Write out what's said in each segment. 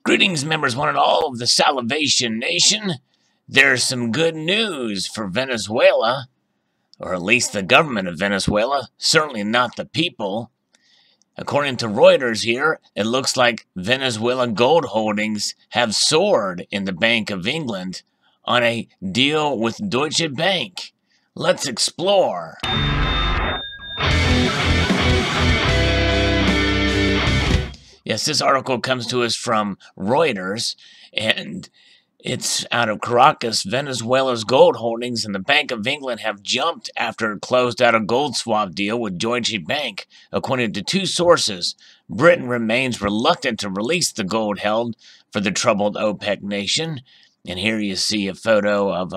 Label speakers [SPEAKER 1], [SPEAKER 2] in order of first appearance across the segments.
[SPEAKER 1] Greetings, members one and all of the Salivation Nation. There's some good news for Venezuela, or at least the government of Venezuela, certainly not the people. According to Reuters here, it looks like Venezuela gold holdings have soared in the Bank of England on a deal with Deutsche Bank. Let's explore. Yes, this article comes to us from Reuters, and it's out of Caracas. Venezuela's gold holdings in the Bank of England have jumped after it closed out a gold swap deal with Deutsche Bank. According to two sources, Britain remains reluctant to release the gold held for the troubled OPEC nation. And here you see a photo of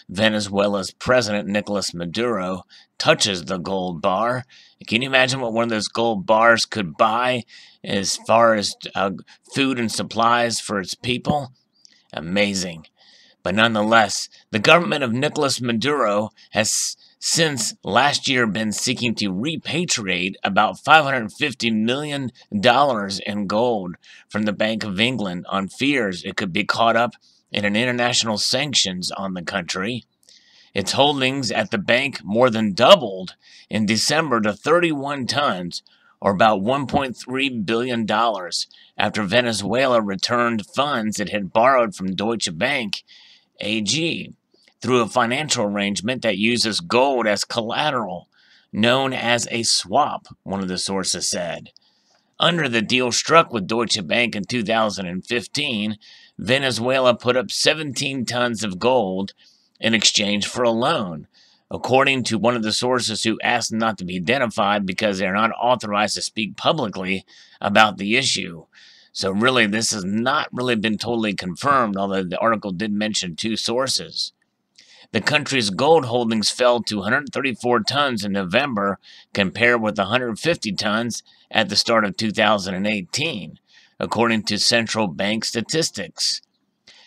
[SPEAKER 1] Venezuela's president, Nicolas Maduro, touches the gold bar. Can you imagine what one of those gold bars could buy as far as food and supplies for its people? Amazing. But nonetheless, the government of Nicolas Maduro has since last year been seeking to repatriate about $550 million in gold from the Bank of England on fears it could be caught up in an international sanctions on the country. Its holdings at the bank more than doubled in December to 31 tons, or about $1.3 billion, after Venezuela returned funds it had borrowed from Deutsche Bank AG through a financial arrangement that uses gold as collateral, known as a swap, one of the sources said. Under the deal struck with Deutsche Bank in 2015, Venezuela put up 17 tons of gold in exchange for a loan, according to one of the sources who asked not to be identified because they're not authorized to speak publicly about the issue. So really, this has not really been totally confirmed, although the article did mention two sources. The country's gold holdings fell to 134 tons in November, compared with 150 tons at the start of 2018, according to central bank statistics.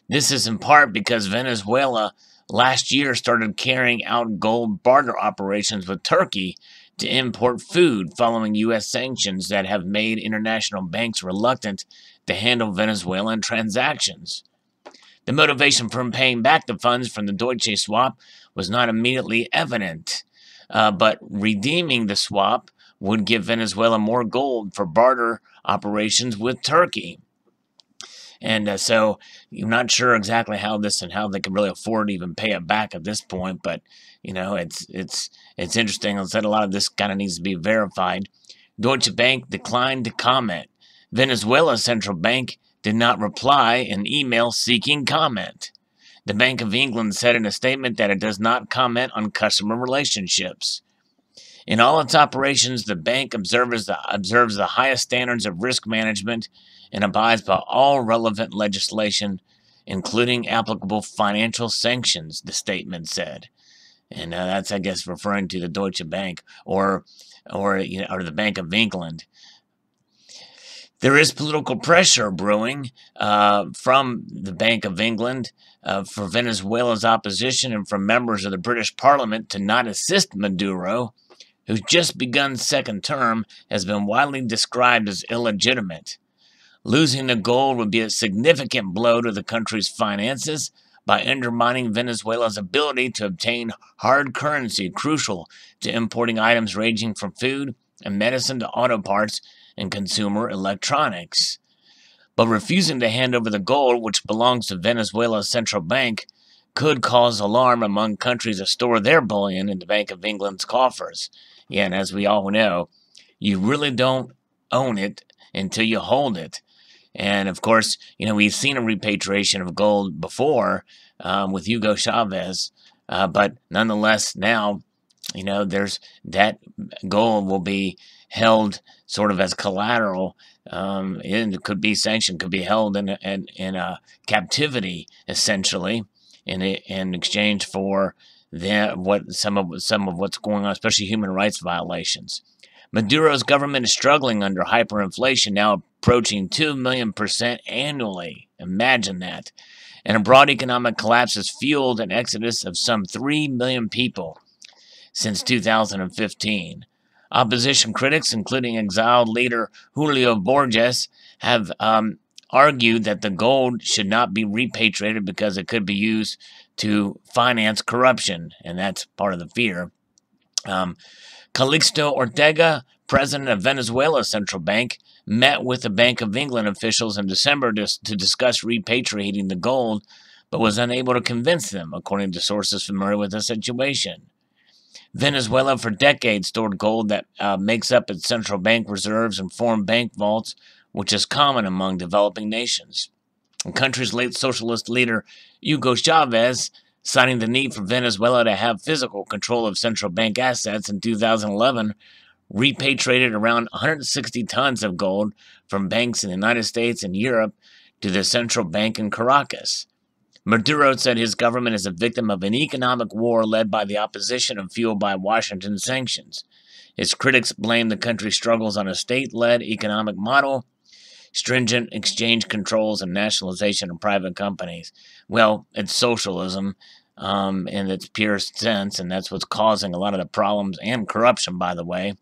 [SPEAKER 1] This is in part because Venezuela last year started carrying out gold barter operations with Turkey to import food following U.S. sanctions that have made international banks reluctant to handle Venezuelan transactions. The motivation for paying back the funds from the Deutsche swap was not immediately evident, but redeeming the swap would give Venezuela more gold for barter operations with Turkey. And so you're not sure exactly how this and how they can really afford to even pay it back at this point, but you know, it's interesting. I said a lot of this kind of needs to be verified. Deutsche Bank declined to comment. Venezuela's central bank did not reply an email seeking comment. The Bank of England said in a statement that it does not comment on customer relationships. In all its operations, the bank observes the highest standards of risk management and abides by all relevant legislation, including applicable financial sanctions, the statement said. And that's, I guess, referring to the Deutsche Bank or the Bank of England. There is political pressure brewing from the Bank of England for Venezuela's opposition and from members of the British Parliament to not assist Maduro, who's just begun second term, has been widely described as illegitimate. Losing the gold would be a significant blow to the country's finances by undermining Venezuela's ability to obtain hard currency crucial to importing items ranging from food and medicine to auto parts and consumer electronics. But refusing to hand over the gold, which belongs to Venezuela's central bank, could cause alarm among countries that store their bullion in the Bank of England's coffers. Yeah, and as we all know, you really don't own it until you hold it. And of course, we've seen a repatriation of gold before with Hugo Chavez, but nonetheless, now, there's that gold will be held sort of as collateral, and it could be sanctioned, could be held in a captivity, essentially, in exchange for some of what's going on, especially human rights violations. Maduro's government is struggling under hyperinflation, now approaching 2,000,000% annually. Imagine that. And a broad economic collapse has fueled an exodus of some 3 million people since 2015. Opposition critics, including exiled leader Julio Borges, have argued that the gold should not be repatriated because it could be used to finance corruption, and that's part of the fear. Calixto Ortega, president of Venezuela's central bank, met with the Bank of England officials in December to discuss repatriating the gold, but was unable to convince them, according to sources familiar with the situation. Venezuela for decades stored gold that makes up its central bank reserves and foreign bank vaults, which is common among developing nations. The country's late socialist leader, Hugo Chavez, citing the need for Venezuela to have physical control of central bank assets in 2011, repatriated around 160 tons of gold from banks in the United States and Europe to the central bank in Caracas. Maduro said his government is a victim of an economic war led by the opposition and fueled by Washington sanctions. His critics blame the country's struggles on a state-led economic model, stringent exchange controls, and nationalization of private companies. Well, it's socialism in its purest sense, and that's what's causing a lot of the problems and corruption, by the way,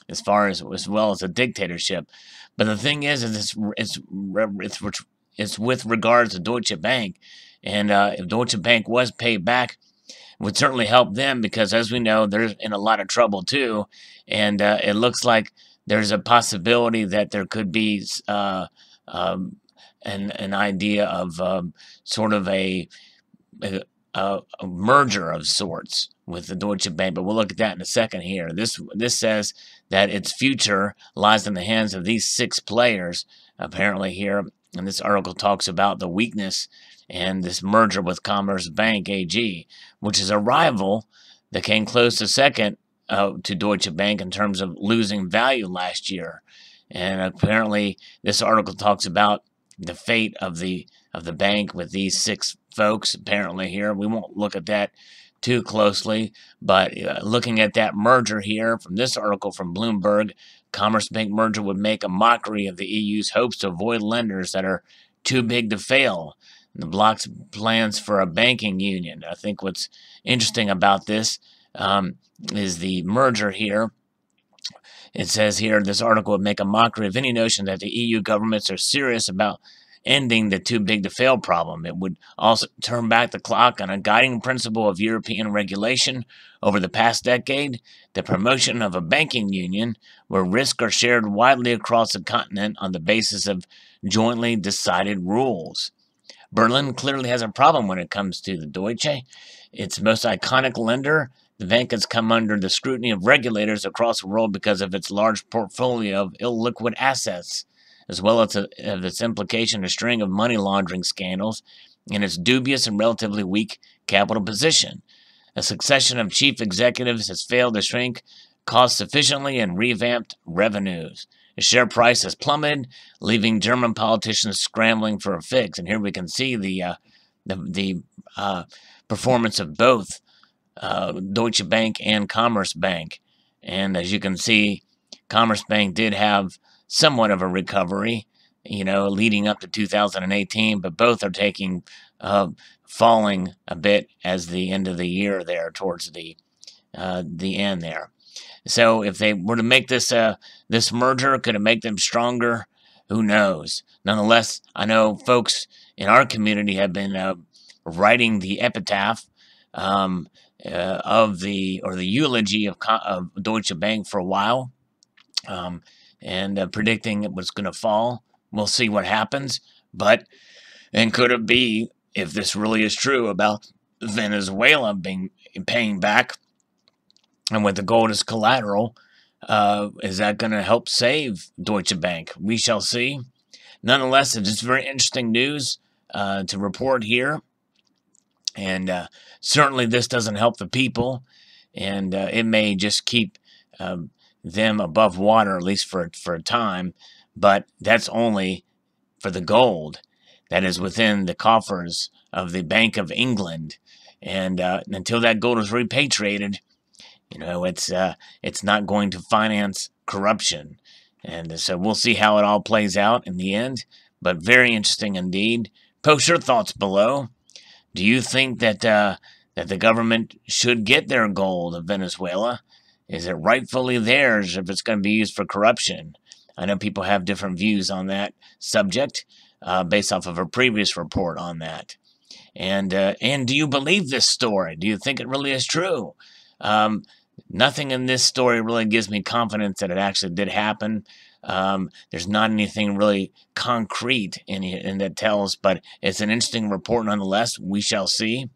[SPEAKER 1] as well as a dictatorship. But the thing is it's with regards to Deutsche Bank, and if Deutsche Bank was paid back, it would certainly help them because, as we know, they're in a lot of trouble too, and it looks like there's a possibility that there could be an idea of sort of a merger of sorts with the Deutsche Bank, but we'll look at that in a second here. This says that its future lies in the hands of these 6 players, apparently here, and this article talks about the weakness and this merger with Commerce Bank AG, which is a rival that came close to second to Deutsche Bank in terms of losing value last year. And apparently this article talks about the fate of the bank with these 6 folks, apparently here. We won't look at that too closely, but looking at that merger here from this article from Bloomberg, Commerce Bank merger would make a mockery of the EU's hopes to avoid lenders that are too big to fail. The bloc's plans for a banking union. I think what's interesting about this is the merger here. It says here, this article would make a mockery of any notion that the EU governments are serious about ending the too big to fail problem. It would also turn back the clock on a guiding principle of European regulation over the past decade, the promotion of a banking union where risks are shared widely across the continent on the basis of jointly decided rules. Berlin clearly has a problem when it comes to the Deutsche. Its most iconic lender, the bank has come under the scrutiny of regulators across the world because of its large portfolio of illiquid assets, as well as of its implication a string of money laundering scandals and its dubious and relatively weak capital position. A succession of chief executives has failed to shrink costs sufficiently and revamped revenues. The share price has plummeted, leaving German politicians scrambling for a fix. And here we can see the performance of both Deutsche Bank and Commerce Bank. And as you can see, Commerce Bank did have somewhat of a recovery, leading up to 2018, but both are falling a bit as the end of the year there, towards the end there. So if they were to make this merger, could it make them stronger? Who knows? Nonetheless, I know folks in our community have been writing the epitaph of the eulogy of Deutsche Bank for a while, and predicting it was going to fall. We'll see what happens. And could it be, if this really is true about Venezuela paying back, and with the gold as collateral, is that going to help save Deutsche Bank? We shall see. Nonetheless, it's just very interesting news to report here. And certainly this doesn't help the people. And it may just keep them above water, at least for a time. But that's only for the gold that is within the coffers of the Bank of England. And until that gold is repatriated, it's not going to finance corruption. And so we'll see how it all plays out in the end. But very interesting indeed. Post your thoughts below. Do you think that the government should get their gold of Venezuela? Is it rightfully theirs if it's going to be used for corruption? I know people have different views on that subject. based off of a previous report on that. And do you believe this story? Do you think it really is true? Nothing in this story really gives me confidence that it actually did happen. There's not anything really concrete in that tells, but it's an interesting report nonetheless. We shall see.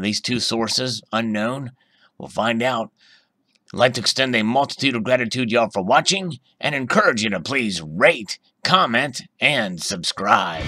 [SPEAKER 1] These two sources, unknown. We'll find out. I'd like to extend a multitude of gratitude, y'all, for watching, and encourage you to please rate, comment, and subscribe.